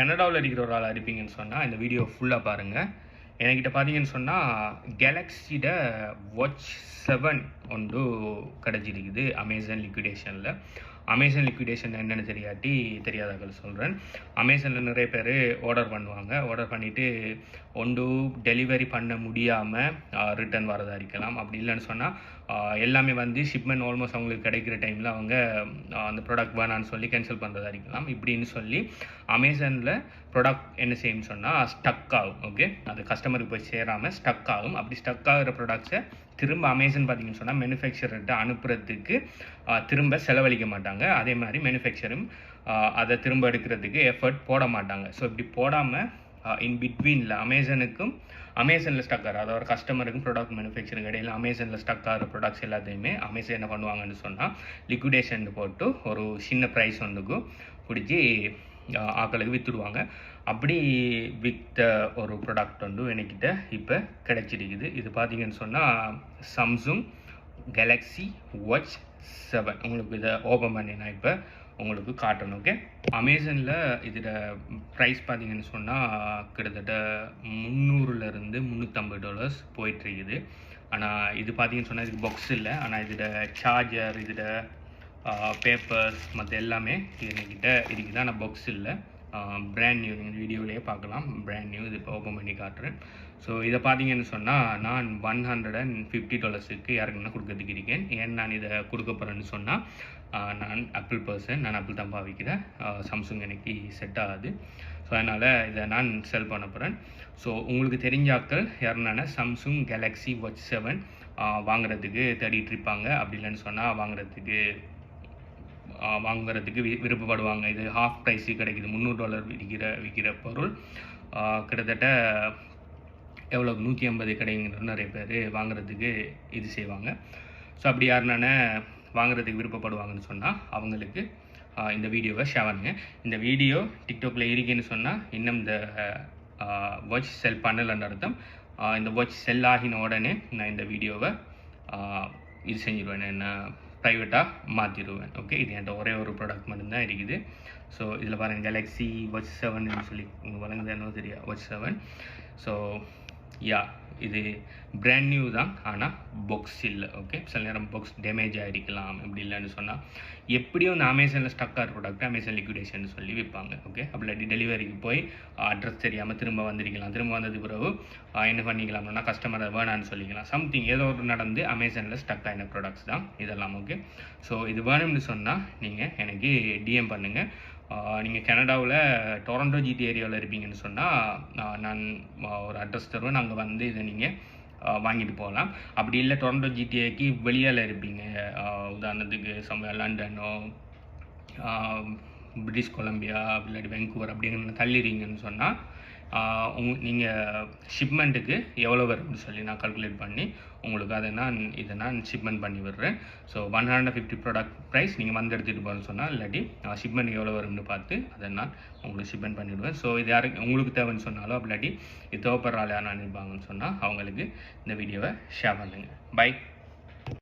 கனடாவில் இருக்கிற ஒரு ஆள் இருப்பீங்கன்னு சொன்னால் இந்த வீடியோ ஃபுல்லாக பாருங்கள். என்கிட்ட பார்த்தீங்கன்னு சொன்னால் கேலக்ஸியோட வாட்ச் 7 ஒன்று கிடச்சிருக்குது அமேசான் லிக்விடேஷனில். அமேசான் லிக்விடேஷன் என்னென்னு தெரியாதாக்கள் சொல்கிறேன். அமேசானில் நிறைய பேர் ஆர்டர் பண்ணுவாங்க. ஆர்டர் பண்ணிவிட்டு ஒன்று டெலிவரி பண்ண முடியாமல் ரிட்டர்ன் வரதா இருக்கலாம். அப்படி இல்லைன்னு சொன்னால் எல்லாமே வந்து ஷிப்மெண்ட் ஆல்மோஸ்ட் அவங்களுக்கு கிடைக்கிற டைமில் அவங்க அந்த ப்ராடக்ட் வேணான்னு சொல்லி கேன்சல் பண்ணுறதா இருக்கலாம். இப்படின்னு சொல்லி அமேசானில் ப்ராடக்ட் என்ன செய்யும்னு சொன்னால் ஸ்டக் ஆகும். ஓகே, அது கஸ்டமருக்கு போய் சேராமல் ஸ்டக் ஆகும். அப்படி ஸ்டக் ஆகிற ப்ராடக்ட்ஸை திரும்ப அமேசான் பார்த்தீங்கன்னு சொன்னால் மேனுஃபேக்சர்கிட்ட அனுப்புறதுக்கு திரும்ப செலவழிக்க மாட்டாங்க. அதே மாதிரி மேனுஃபேக்சரும் அதை திரும்ப எடுக்கிறதுக்கு எஃபர்ட் போட மாட்டாங்க. ஸோ இப்படி போடாமல் இன் பிட்வீனில் அமேசானில் ஸ்டக் ஆகிற, அதாவது கஸ்டமருக்கும் ப்ராடக்ட் மேனுஃபேக்சருக்கு இடையில் அமேசானில் ஸ்டக் ஆகிற ப்ராடக்ட்ஸ் எல்லாத்தையுமே அமேசான் என்ன பண்ணுவாங்கன்னு சொன்னால் லிக்விடேஷன் போட்டு ஒரு சின்ன ப்ரைஸ் ஒன்றுக்கு பிடிச்சி ஆக்களுக்கு விற்றுடுவாங்க. அப்படி விற்ற ஒரு ப்ராடக்ட் வந்து என்கிட்ட இப்போ கிடைச்சிருக்குது. இது பார்த்தீங்கன்னு சொன்னால் சாம்சங் கேலக்ஸி வாட்ச் 7. உங்களுக்கு இதை ஓப்பன் பண்ணி நான் இப்போ உங்களுக்கு காட்டணும். ஓகே, அமேசானில் இதோட ப்ரைஸ் பார்த்தீங்கன்னு சொன்னால் கிட்டத்தட்ட $300-350 போயிட்டுருக்குது. ஆனால் இது பார்த்தீங்கன்னு சொன்னால் இதுக்கு பாக்ஸ் இல்லை. ஆனால் இதோட சார்ஜர், இதோட பேப்பர்ஸ் மற்ற எல்லாமே என்கிட்ட இருக்குது. ஆனால் பாக்ஸ் இல்லை. பிராண்ட் நியூ, நீங்கள் வீடியோவிலேயே பார்க்கலாம். Brand new. இது இப்போ ஓப்பன் பண்ணி காட்டுறேன். ஸோ இதை பார்த்தீங்கன்னு சொன்னால் நான் $150 யாருக்குன்னா கொடுக்கறதுக்கு இருக்கேன். ஏன் நான் இதை கொடுக்க போகிறேன்னு சொன்னால் நான் ஆப்பிள் பர்சன், நான் ஆப்பிள் தான் பாவிக்கிறேன். சாம்சங் எனக்கு செட் ஆகாது. ஸோ அதனால் இதை நான் செல் பண்ண போகிறேன். ஸோ உங்களுக்கு தெரிஞ்சாக்கள் யாருன்னா சாம்சங் கேலக்ஸி வாட்ச் 7 வாங்குறதுக்கு தேடிட்டு இருப்பாங்க. அப்படி இல்லைன்னு சொன்னால் வாங்குறதுக்கு விருப்பப்படுவாங்க. இது ஹாஃப் ப்ரைஸுக்கு கிடைக்குது. $300 விற்கிற பொருள் கிட்டத்தட்ட எவ்வளோ 150 கிடைங்கிற நிறைய பேர் வாங்குறதுக்கு இது செய்வாங்க. ஸோ அப்படி யாருன்னா வாங்குறதுக்கு விருப்பப்படுவாங்கன்னு சொன்னால் அவங்களுக்கு இந்த வீடியோவை ஷேர் பண்ணுங்க. இந்த வீடியோ டிக்டாக்ல இருக்குன்னு சொன்னால் இன்னும் இந்த வாட்ச் செல் பண்ணலன்னு அர்த்தம். இந்த வாட்ச் செல் ஆகின உடனே நான் இந்த வீடியோவை இது செஞ்சிடுவேன், என்ன ப்ரைவேட்டாக மாற்றிடுவேன். ஓகே, இது என்கிட்ட ஒரே ஒரு ப்ராடக்ட் மட்டும்தான் இருக்குது. ஸோ இதில் பாருங்கள் கேலக்ஸி வாட்ச் 7 சொல்லி உங்களுக்கு வழங்குது என்ன தெரியா வாட்ச் 7. ஸோ யா, இது பிராண்ட் நியூ தான், ஆனால் பாக்ஸ் இல்லை. ஓகே, சில நேரம் பாக்ஸ் டேமேஜ் ஆகிருக்கலாம். இப்படி இல்லைன்னு சொன்னால் எப்படியும் இந்த அமேசானில் ஸ்டக் ஆகிற ப்ராடக்ட் அமேசான் லிக்விடேஷன் சொல்லி விற்பாங்க. ஓகே, அப்படி டெலிவரிக்கு போய் அட்ரஸ் தெரியாமல் திரும்ப வந்திருக்கலாம். திரும்ப வந்தது பிறகு என்ன பண்ணிக்கலாம்னா கஸ்டமரை வேணான்னு சொல்லிக்கலாம். சம்திங் ஏதோ ஒரு நடந்து அமேசானில் ஸ்டக் ஆகின ப்ராடக்ட்ஸ் தான் இதெல்லாம். ஓகே, ஸோ இது வேணும்னு சொன்னால் நீங்கள் எனக்கு டிஎம் பண்ணுங்கள். நீங்கள் கனடாவில் டொரண்டோ ஜிடி ஏரியாவில் இருப்பீங்கன்னு சொன்னால் நான் ஒரு அட்ரஸ் தருவேன். அங்கே வந்து இதை நீங்கள் வாங்கிட்டு போகலாம். அப்படி இல்லை டொரண்டோ ஜிடிஏக்கு வெளியால் இருப்பீங்க, உதாரணத்துக்கு லண்டனோ பிரிட்டிஷ் கொலம்பியா இல்லாட்டி வெங்கூவர் அப்படிங்கிற தள்ளிடுறீங்கன்னு சொன்னால் நீங்கள் ஷிப்மெண்ட்டுக்கு எவ்வளோ வரும்னு சொல்லி நான் கால்குலேட் பண்ணி உங்களுக்கு இதை நான் ஷிப்மெண்ட் பண்ணி விடுறேன். ஸோ 150 ப்ராடக்ட் ப்ரைஸ் நீங்கள் வந்து எடுத்துகிட்டு போகிறேன்னு சொன்னால் இல்லாட்டி ஷிப்மெண்ட் எவ்வளோ வரும்னு பார்த்து அதை நான் உங்களுக்கு ஷிப்மெண்ட் பண்ணிவிடுவேன். ஸோ இது யாருக்கு உங்களுக்கு தேவைன்னு சொன்னாலும் அப்படி இல்லாட்டி இது தேவைப்படுற ஆள் யார் நான் இருப்பாங்கன்னு சொன்னால் அவங்களுக்கு இந்த வீடியோவை ஷேர் பண்ணுங்கள். பை.